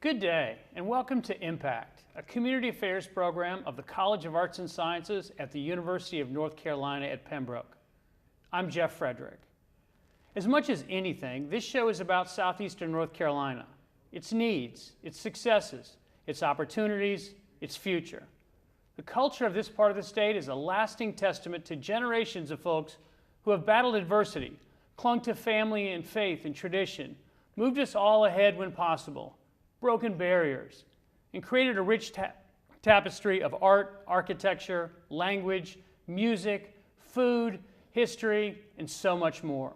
Good day, and welcome to Impact, a community affairs program of the College of Arts and Sciences at the University of North Carolina at Pembroke. I'm Jeff Frederick. As much as anything, this show is about Southeastern North Carolina, its needs, its successes, its opportunities, its future. The culture of this part of the state is a lasting testament to generations of folks who have battled adversity, clung to family and faith and tradition, moved us all ahead when possible, broken barriers, and created a rich tapestry of art, architecture, language, music, food, history, and so much more.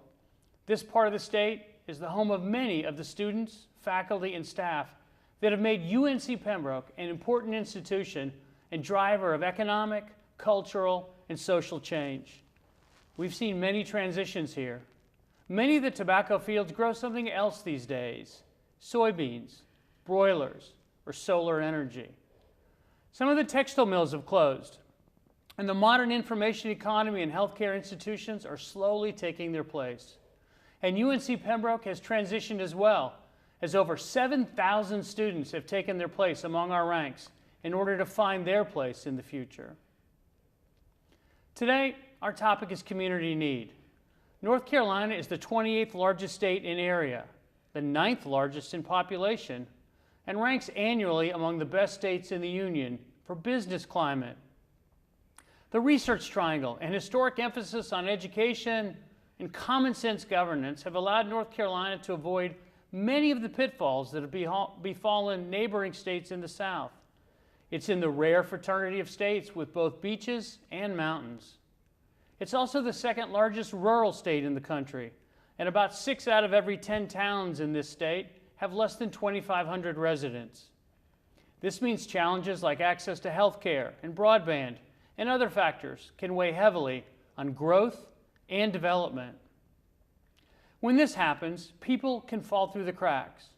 This part of the state is the home of many of the students, faculty, and staff that have made UNC Pembroke an important institution and driver of economic, cultural, and social change. We've seen many transitions here. Many of the tobacco fields grow something else these days: soybeans, broilers, or solar energy. Some of the textile mills have closed, and the modern information economy and healthcare institutions are slowly taking their place. And UNC Pembroke has transitioned as well, as over 7,000 students have taken their place among our ranks in order to find their place in the future. Today, our topic is community need. North Carolina is the 28th largest state in area, the 9th largest in population, and ranks annually among the best states in the Union for business climate. The Research Triangle and historic emphasis on education and common sense governance have allowed North Carolina to avoid many of the pitfalls that have befallen neighboring states in the South. It's in the rare fraternity of states with both beaches and mountains. It's also the second largest rural state in the country, and about 6 out of every 10 towns in this state have less than 2,500 residents. This means challenges like access to health care and broadband and other factors can weigh heavily on growth and development. When this happens, people can fall through the cracks.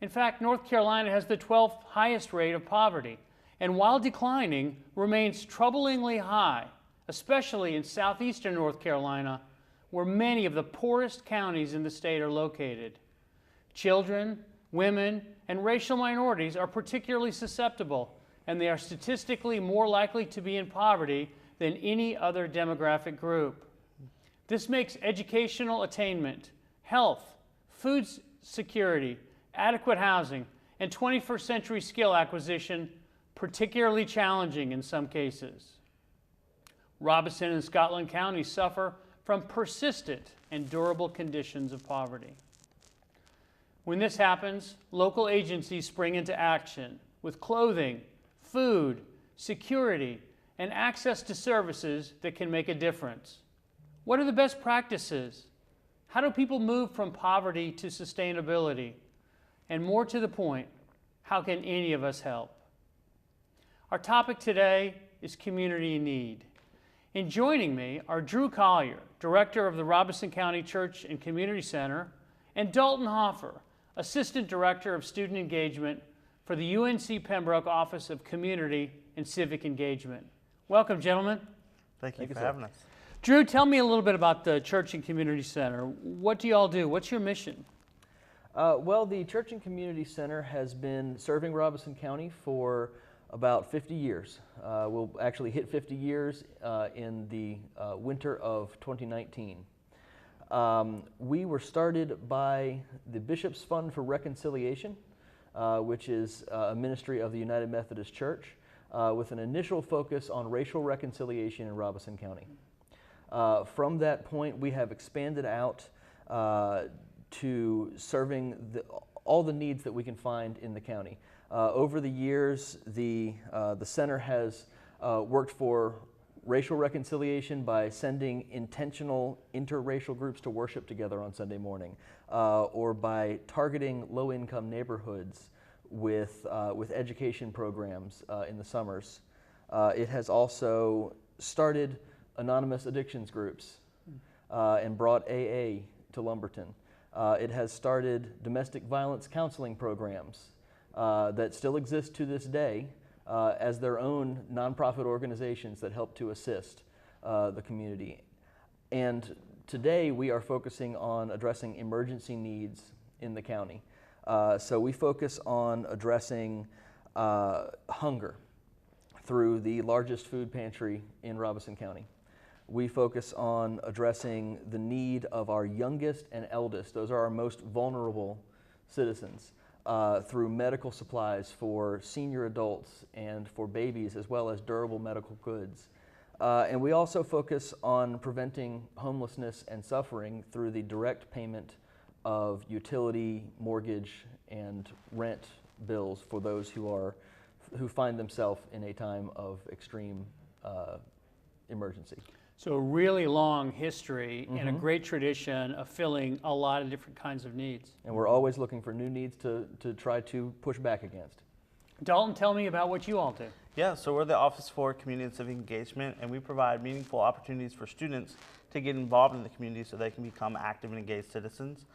In fact, North Carolina has the 12th highest rate of poverty, and while declining, remains troublingly high, especially in southeastern North Carolina, where many of the poorest counties in the state are located. Children, women, and racial minorities are particularly susceptible, and they are statistically more likely to be in poverty than any other demographic group. This makes educational attainment, health, food security, adequate housing, and 21st century skill acquisition particularly challenging in some cases. Robeson and Scotland counties suffer from persistent and durable conditions of poverty. When this happens, local agencies spring into action with clothing, food, security, and access to services that can make a difference. What are the best practices? How do people move from poverty to sustainability? And more to the point, how can any of us help? Our topic today is community need. And joining me are Drew Collier, Director of the Robeson County Church and Community Center, and Dalton Hoffer, Assistant Director of Student Engagement for the UNC Pembroke Office of Community and Civic Engagement. Welcome, gentlemen. Thank you for having us. Drew, tell me a little bit about the Church and Community Center. What do you all do? What's your mission? Well, the Church and Community Center has been serving Robeson County for about 50 years. We'll actually hit 50 years in the winter of 2019. We were started by the Bishop's Fund for Reconciliation, which is a ministry of the United Methodist Church, with an initial focus on racial reconciliation in Robeson County. From that point, we have expanded out to serving all the needs that we can find in the county. Over the years, the center has worked for racial reconciliation by sending intentional interracial groups to worship together on Sunday morning, or by targeting low-income neighborhoods with education programs in the summers. It has also started anonymous addictions groups and brought AA to Lumberton. It has started domestic violence counseling programs that still exist to this day as their own nonprofit organizations that help to assist the community. And today we are focusing on addressing emergency needs in the county. So we focus on addressing hunger through the largest food pantry in Robeson County. We focus on addressing the need of our youngest and eldest, those are our most vulnerable citizens, through medical supplies for senior adults and for babies, as well as durable medical goods. And we also focus on preventing homelessness and suffering through the direct payment of utility, mortgage, and rent bills for those who find themselves in a time of extreme emergency. So a really long history and a great tradition of filling a lot of different kinds of needs. And we're always looking for new needs to try to push back against. Dalton, tell me about what you all do. Yeah, so we're the Office for Community and Civic Engagement, and we provide meaningful opportunities for students to get involved in the community so they can become active and engaged citizens.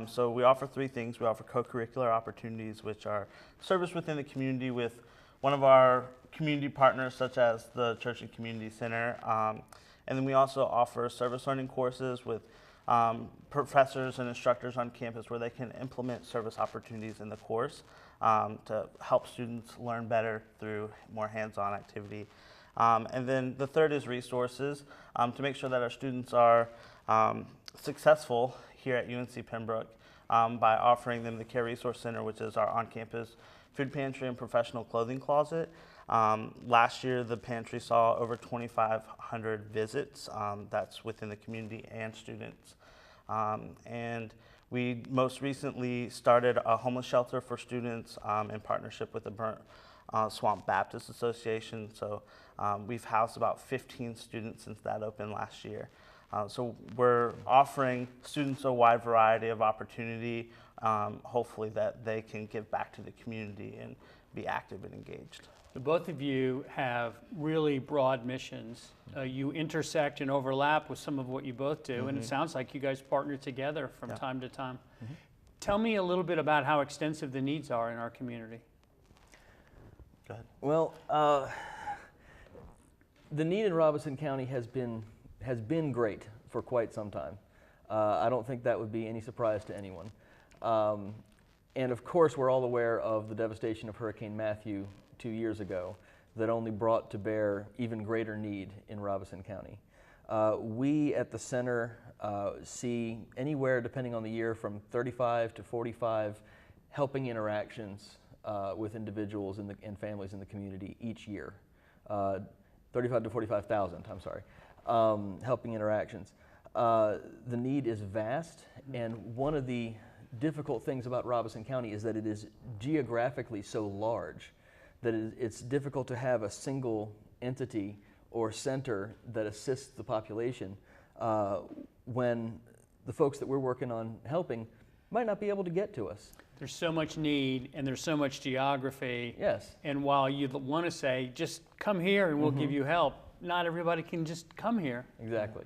So we offer three things. We offer co-curricular opportunities, which are service within the community with one of our community partners, such as the Church and Community Center. And then we also offer service learning courses with professors and instructors on campus where they can implement service opportunities in the course to help students learn better through more hands-on activity. And then the third is resources to make sure that our students are successful here at UNC Pembroke by offering them the Care Resource Center, which is our on-campus food pantry and professional clothing closet. Last year, the pantry saw over 2,500 visits. That's within the community and students. And we most recently started a homeless shelter for students in partnership with the Burnt Swamp Baptist Association. So we've housed about 15 students since that opened last year. So we're offering students a wide variety of opportunity, hopefully that they can give back to the community and be active and engaged. Both of you have really broad missions. You intersect and overlap with some of what you both do, and it sounds like you guys partner together from time to time. Tell me a little bit about how extensive the needs are in our community. Go ahead. Well, the need in Robeson County has been great for quite some time. I don't think that would be any surprise to anyone. And of course, we're all aware of the devastation of Hurricane Matthew 2 years ago that only brought to bear even greater need in Robeson County. We at the center see anywhere, depending on the year, from 35 to 45 helping interactions with individuals and families in the community each year. 35 to 45,000, I'm sorry, helping interactions. The need is vast, and one of the difficult things about Robeson County is that it is geographically so large that it's difficult to have a single entity or center that assists the population when the folks that we're working on helping might not be able to get to us. There's so much need and there's so much geography. Yes. And while you want to say, just come here and we'll give you help, not everybody can just come here. Exactly.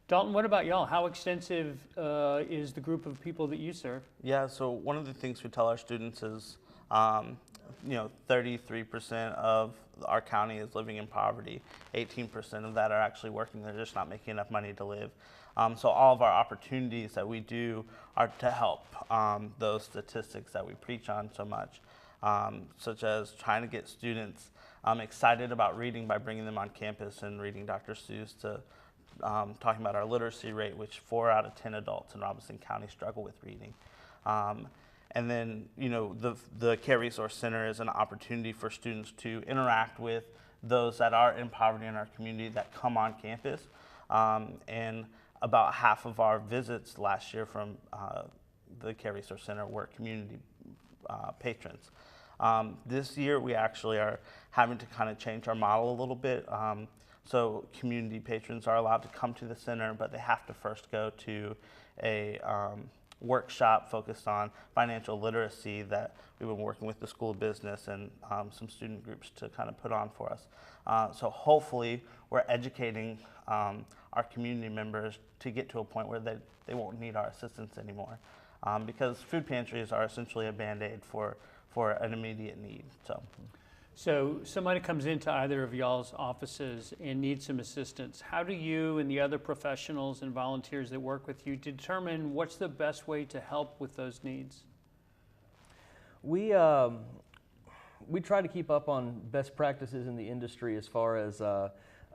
Dalton, what about y'all? How extensive is the group of people that you serve? Yeah, so one of the things we tell our students is, 33% of our county is living in poverty. 18% of that are actually working. They're just not making enough money to live. So all of our opportunities that we do are to help those statistics that we preach on so much, such as trying to get students excited about reading by bringing them on campus and reading Dr. Seuss, to talking about our literacy rate, which 4 out of 10 adults in Robeson County struggle with reading. And then, the Care Resource Center is an opportunity for students to interact with those that are in poverty in our community that come on campus. And about half of our visits last year from the Care Resource Center were community patrons. This year, we actually are having to kind of change our model a little bit. So community patrons are allowed to come to the center, but they have to first go to a workshop focused on financial literacy that we've been working with the School of Business and some student groups to kind of put on for us. So hopefully we're educating our community members to get to a point where they won't need our assistance anymore, because food pantries are essentially a Band-Aid for an immediate need. So somebody comes into either of y'all's offices and needs some assistance. How do you and the other professionals and volunteers that work with you determine what's the best way to help with those needs? We try to keep up on best practices in the industry as far as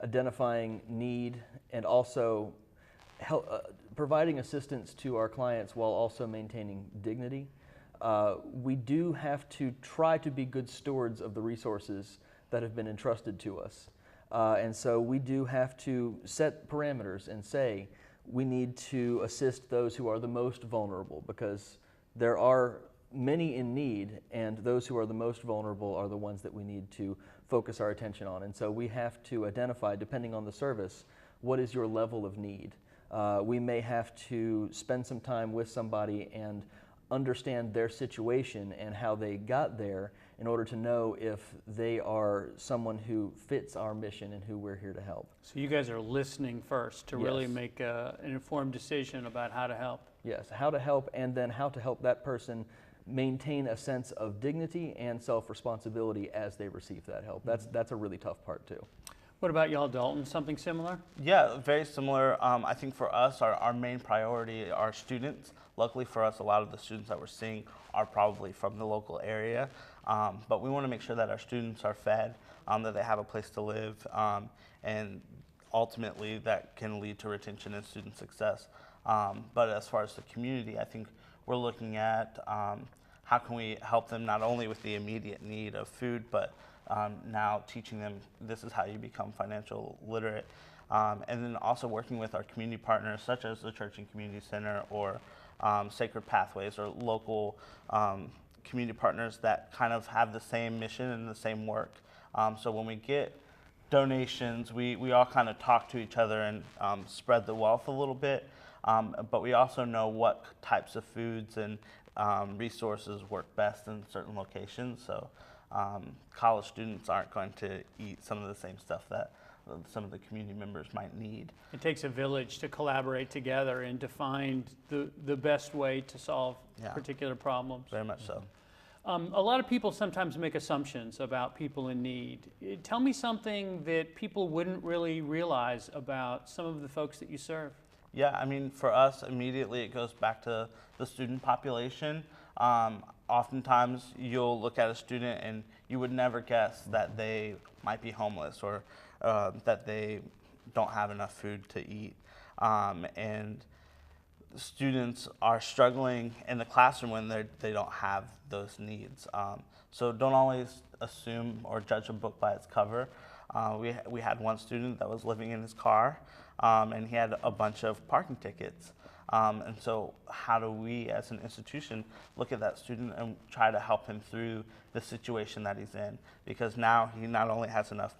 identifying need and also providing assistance to our clients while also maintaining dignity. We do have to try to be good stewards of the resources that have been entrusted to us. And so we do have to set parameters and say we need to assist those who are the most vulnerable, because there are many in need, and those who are the most vulnerable are the ones that we need to focus our attention on. And so we have to identify, depending on the service, what is your level of need. We may have to spend some time with somebody and understand their situation and how they got there in order to know if they are someone who fits our mission and who we're here to help. So you guys are listening first to really Yes. make an informed decision about how to help. Yes, how to help, and then how to help that person maintain a sense of dignity and self-responsibility as they receive that help. That's a really tough part too. What about y'all, Dalton? Something similar? Yeah, very similar. I think for us, our main priority are students. Luckily for us, a lot of the students that we're seeing are probably from the local area. But we want to make sure that our students are fed, that they have a place to live, and ultimately that can lead to retention and student success. But as far as the community, I think we're looking at how can we help them not only with the immediate need of food, but now teaching them this is how you become financial literate. And then also working with our community partners such as the Church and Community Center or Sacred Pathways or local community partners that kind of have the same mission and the same work. So when we get donations, we all kind of talk to each other and spread the wealth a little bit. But we also know what types of foods and resources work best in certain locations. So college students aren't going to eat some of the same stuff that some of the community members might need. It takes a village to collaborate together and to find the best way to solve Yeah. particular problems. Very much so. A lot of people sometimes make assumptions about people in need. Tell me something that people wouldn't really realize about some of the folks that you serve. Yeah, I mean, for us, immediately it goes back to the student population. Oftentimes, you'll look at a student and you would never guess that they might be homeless or that they don't have enough food to eat. And students are struggling in the classroom when they don't have those needs. So don't always assume or judge a book by its cover. We had one student that was living in his car, and he had a bunch of parking tickets. And so how do we as an institution look at that student and try to help him through the situation that he's in? Because now he not only has enough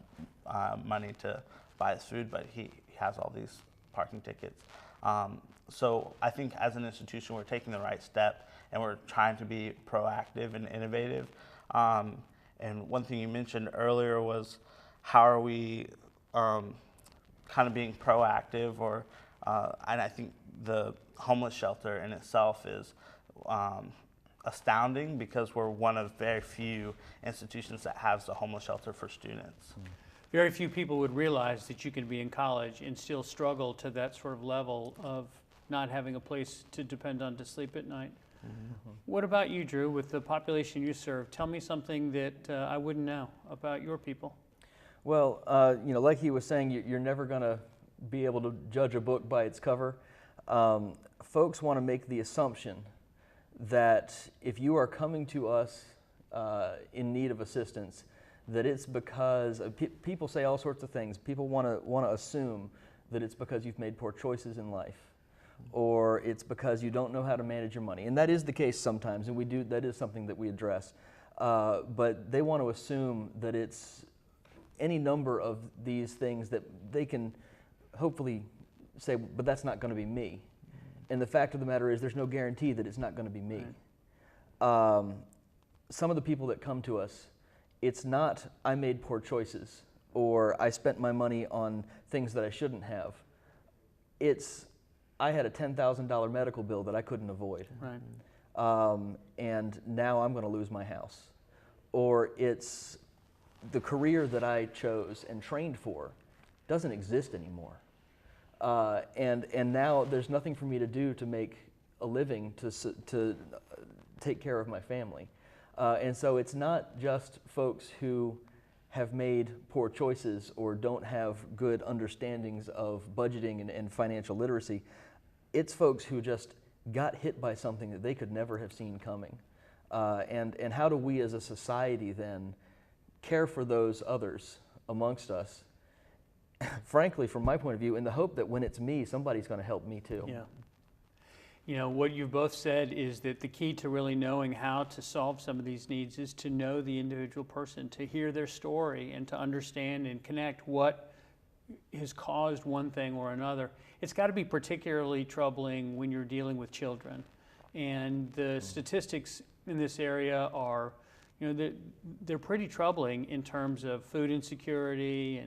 money to buy his food, but he has all these parking tickets. So I think as an institution, we're taking the right step and we're trying to be proactive and innovative. And one thing you mentioned earlier was how are we kind of being proactive or, and I think the homeless shelter in itself is astounding because we're one of very few institutions that has a homeless shelter for students. Very few people would realize that you can be in college and still struggle to that sort of level of not having a place to depend on to sleep at night. Mm-hmm. What about you, Drew, with the population you serve? Tell me something that I wouldn't know about your people. Well, like he was saying, you're never going to be able to judge a book by its cover. Folks want to make the assumption that if you are coming to us in need of assistance, that it's because people say all sorts of things. People want to assume that it's because you've made poor choices in life, or it's because you don't know how to manage your money. And that is the case sometimes, and that is something that we address. But they want to assume that it's any number of these things that they can hopefully say, but that's not going to be me. And the fact of the matter is there's no guarantee that it's not going to be me. Right. Some of the people that come to us, it's not I made poor choices or I spent my money on things that I shouldn't have. It's I had a $10,000 medical bill that I couldn't avoid. Right. And now I'm going to lose my house. Or it's the career that I chose and trained for doesn't exist anymore. And now there's nothing for me to do to make a living to take care of my family. And so it's not just folks who have made poor choices or don't have good understandings of budgeting and financial literacy. It's folks who just got hit by something that they could never have seen coming. And how do we as a society then care for those others amongst us, frankly, from my point of view, in the hope that when it's me, somebody's going to help me too. Yeah. You know, what you've both said is that the key to really knowing how to solve some of these needs is to know the individual person, to hear their story and to understand and connect what has caused one thing or another. It's got to be particularly troubling when you're dealing with children. And the statistics in this area are, you know, they're pretty troubling in terms of food insecurity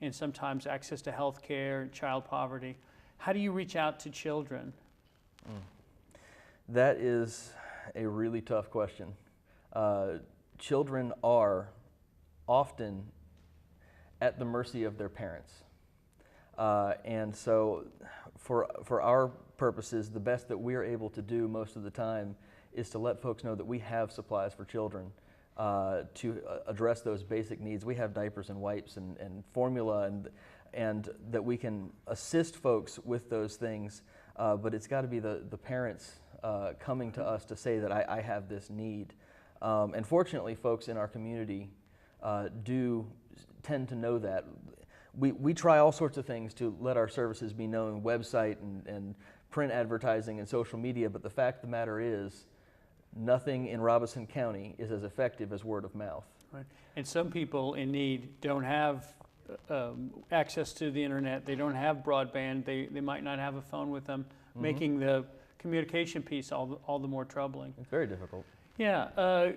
and sometimes access to health care and child poverty. How do you reach out to children? That is a really tough question. Children are often at the mercy of their parents. And so for our purposes, the best that we're able to do most of the time is to let folks know that we have supplies for children to address those basic needs. We have diapers and wipes and formula and that we can assist folks with those things. But it's got to be the parents coming to us to say that I have this need. And fortunately, folks in our community do tend to know that. We try all sorts of things to let our services be known, website and print advertising and social media, but the fact of the matter is, nothing in Robeson County is as effective as word of mouth. Right. And some people in need don't have access to the internet, they don't have broadband, they might not have a phone with them, making the communication piece all the more troubling. It's very difficult. Yeah,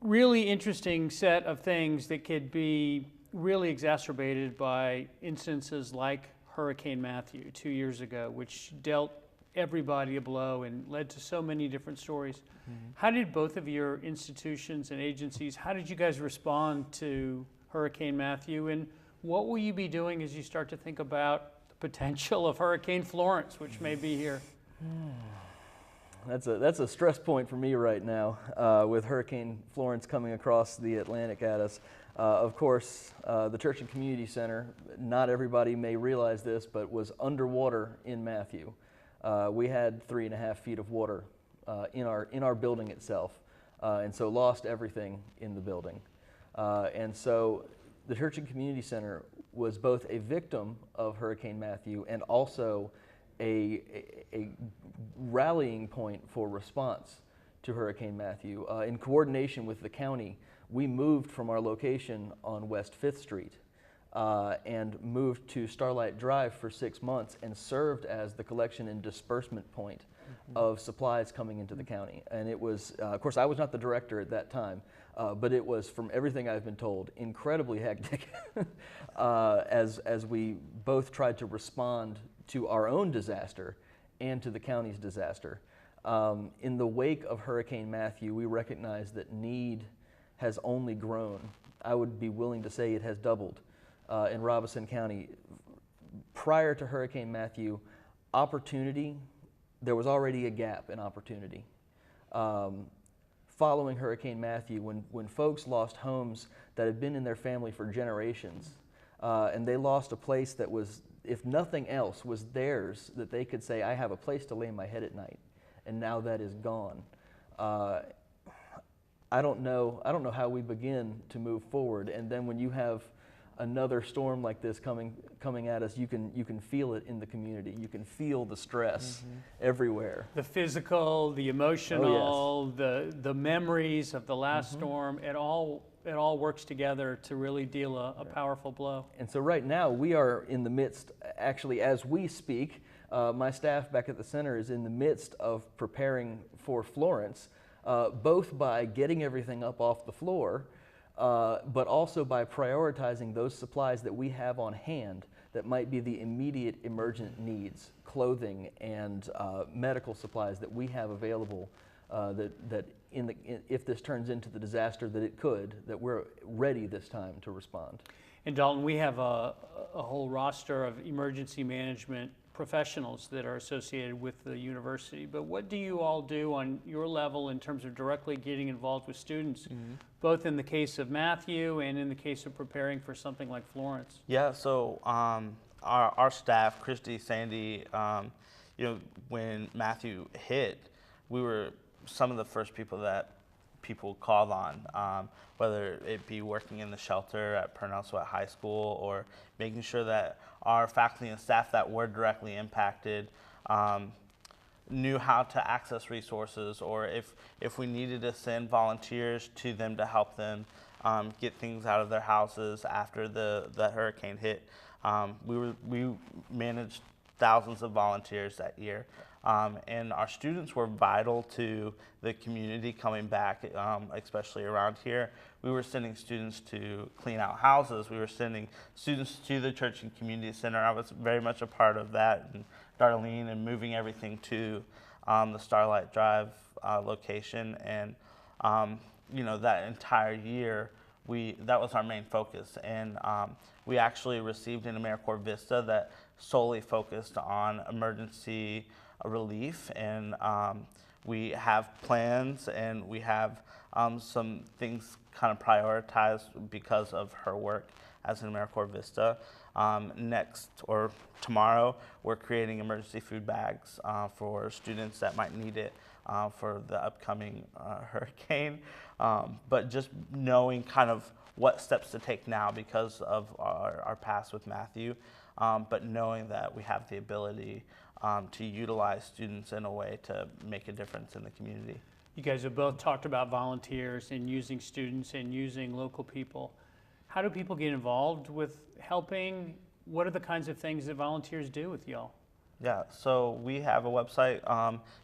really interesting set of things that could be really exacerbated by instances like Hurricane Matthew 2 years ago, which dealt everybody a blow and led to so many different stories. How did both of your institutions and agencies, how did you guys respond to Hurricane Matthew, and what will you be doing as you start to think about the potential of Hurricane Florence, which may be here? That's a stress point for me right now with Hurricane Florence coming across the Atlantic at us. Of course, the Church and Community Center, not everybody may realize this, but was underwater in Matthew. We had 3.5 feet of water in our building itself, and so lost everything in the building. And so the Church and Community Center was both a victim of Hurricane Matthew and also a rallying point for response to Hurricane Matthew. In coordination with the county, we moved from our location on West 5th Street and moved to Starlight Drive for 6 months and served as the collection and disbursement point of supplies coming into the county. And it was, of course, I was not the director at that time, but it was, from everything I've been told, incredibly hectic as we both tried to respond to our own disaster and to the county's disaster. In the wake of Hurricane Matthew, we recognized that need has only grown. I would be willing to say it has doubled in Robeson County. Prior to Hurricane Matthew, opportunity, there was already a gap in opportunity. Following Hurricane Matthew, when folks lost homes that had been in their family for generations, and they lost a place that was, if nothing else, was theirs, that they could say, I have a place to lay my head at night, and now that is gone. I don't know how we begin to move forward. And then when you have another storm like this coming at us, you can feel it in the community. You can feel the stress everywhere. The physical, the emotional, the memories of the last storm, it all works together to really deal a powerful blow. And so right now we are in the midst, actually as we speak, my staff back at the center is in the midst of preparing for Florence, both by getting everything up off the floor, but also by prioritizing those supplies that we have on hand that might be the immediate emergent needs, clothing and medical supplies that we have available that if this turns into the disaster that it could, that we're ready this time to respond. And Dalton, we have a whole roster of emergency management professionals that are associated with the university, but what do you all do on your level in terms of directly getting involved with students, both in the case of Matthew and in the case of preparing for something like Florence? Yeah, so our staff, Christy, Sandy, when Matthew hit, we were some of the first people that people called on, whether it be working in the shelter at Purnell Sweat High School or making sure that our faculty and staff that were directly impacted knew how to access resources, or if we needed to send volunteers to them to help them get things out of their houses after the hurricane hit. We managed thousands of volunteers that year. And our students were vital to the community coming back, especially around here. We were sending students to clean out houses. We were sending students to the Church and Community Center. I was very much a part of that, and Darlene, and moving everything to the Starlight Drive location. And that entire year, that was our main focus. And we actually received an AmeriCorps Vista that solely focused on emergency relief, and we have plans, and we have some things kind of prioritized because of her work as an AmeriCorps Vista. Next, or tomorrow, we're creating emergency food bags for students that might need it for the upcoming hurricane. But just knowing kind of what steps to take now because of our past with Matthew, but knowing that we have the ability to utilize students in a way to make a difference in the community. You guys have both talked about volunteers and using students and using local people. How do people get involved with helping? What are the kinds of things that volunteers do with y'all? Yeah, so we have a website,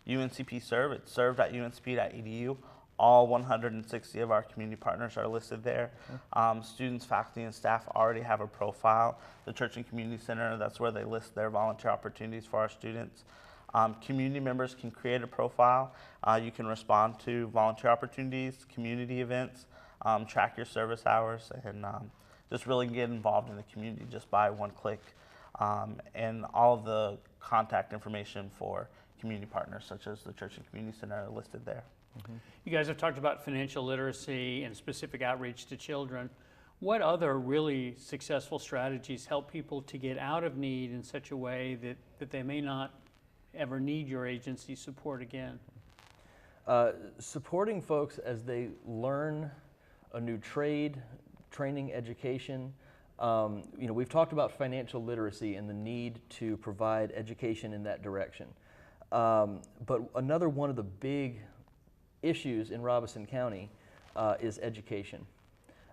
UNCP Serve. It's serve.uncp.edu. All 160 of our community partners are listed there. Students, faculty, and staff already have a profile. The Church and Community Center, that's where they list their volunteer opportunities for our students. Community members can create a profile. You can respond to volunteer opportunities, community events, track your service hours, and just really get involved in the community just by one click. And all of the contact information for community partners, such as the Church and Community Center, are listed there. You guys have talked about financial literacy and specific outreach to children. What other really successful strategies help people to get out of need in such a way that they may not ever need your agency's support again? Supporting folks as they learn a new trade, training, education. We've talked about financial literacy and the need to provide education in that direction. But another one of the big issues in Robeson County is education.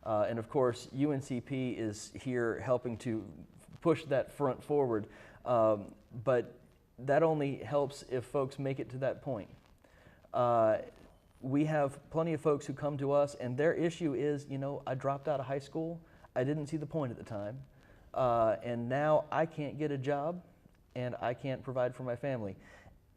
And of course, UNCP is here helping to push that front forward, but that only helps if folks make it to that point. We have plenty of folks who come to us and their issue is, I dropped out of high school, I didn't see the point at the time, and now I can't get a job and I can't provide for my family.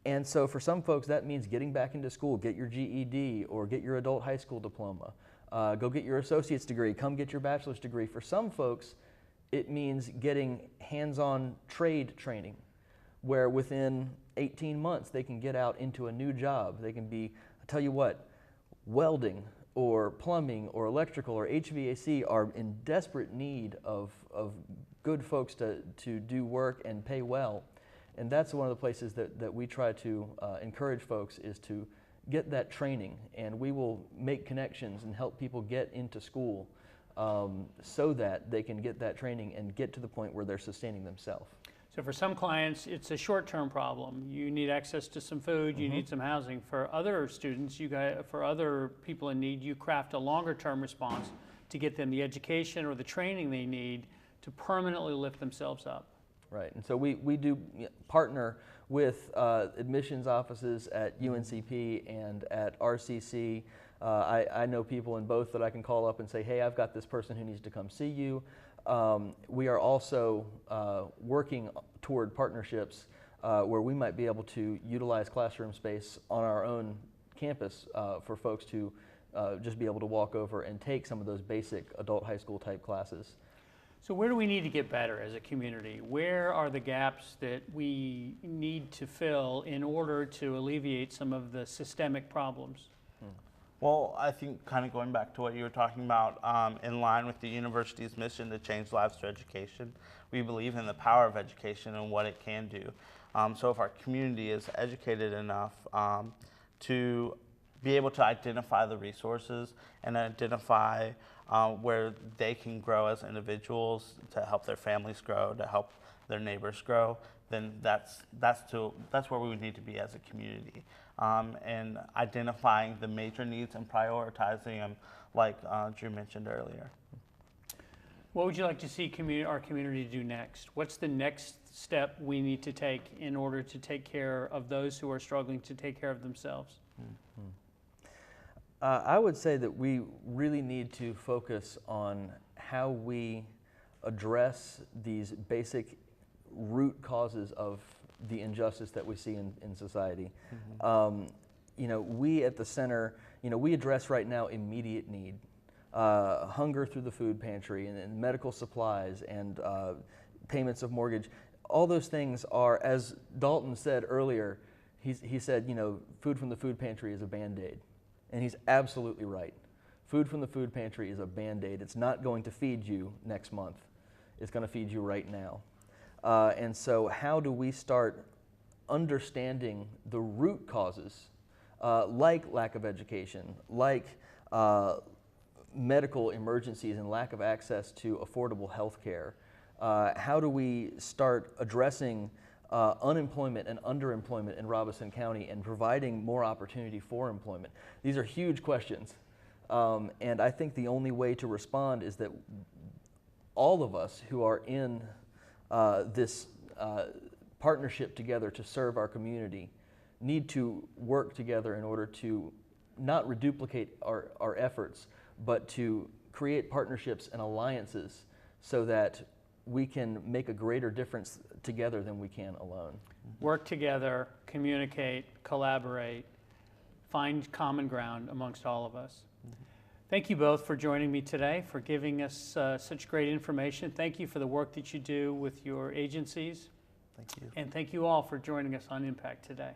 And so for some folks, that means getting back into school, get your GED or get your adult high school diploma, go get your associate's degree, come get your bachelor's degree. For some folks, it means getting hands-on trade training, where within 18 months they can get out into a new job. They can be, I tell you what, welding or plumbing or electrical or HVAC are in desperate need of good folks to do work and pay well. And that's one of the places that we try to encourage folks is to get that training, and we will make connections and help people get into school so that they can get that training and get to the point where they're sustaining themselves. So for some clients, it's a short-term problem. You need access to some food, you need some housing. For other students, for other people in need, you craft a longer-term response to get them the education or the training they need to permanently lift themselves up. Right, and so we do partner with admissions offices at UNCP and at RCC. I know people in both that I can call up and say, hey, I've got this person who needs to come see you. We are also working toward partnerships where we might be able to utilize classroom space on our own campus for folks to just be able to walk over and take some of those basic adult high school type classes. So where do we need to get better as a community? Where are the gaps that we need to fill in order to alleviate some of the systemic problems? Well, I think kind of going back to what you were talking about, in line with the university's mission to change lives through education, we believe in the power of education and what it can do. So if our community is educated enough to be able to identify the resources and identify where they can grow as individuals to help their families grow, to help their neighbors grow, then that's where we would need to be as a community. And identifying the major needs and prioritizing them, like Drew mentioned earlier. What would you like to see our community do next? What's the next step we need to take in order to take care of those who are struggling to take care of themselves? I would say that we really need to focus on how we address these basic root causes of the injustice that we see in society. You know, we at the center, you know, we address right now immediate need. Hunger through the food pantry and medical supplies and payments of mortgage. All those things are, as Dalton said earlier, he said, you know, food from the food pantry is a Band-Aid. And he's absolutely right. Food from the food pantry is a Band-Aid. It's not going to feed you next month. It's going to feed you right now. And so how do we start understanding the root causes, like lack of education, like medical emergencies and lack of access to affordable health care? How do we start addressing unemployment and underemployment in Robeson County and providing more opportunity for employment? These are huge questions. And I think the only way to respond is that all of us who are in this partnership together to serve our community need to work together in order to not reduplicate our efforts, but to create partnerships and alliances so that we can make a greater difference together than we can alone. Work together, communicate, collaborate, find common ground amongst all of us. Thank you both for joining me today, for giving us such great information. Thank you for the work that you do with your agencies. Thank you. And thank you all for joining us on Impact today.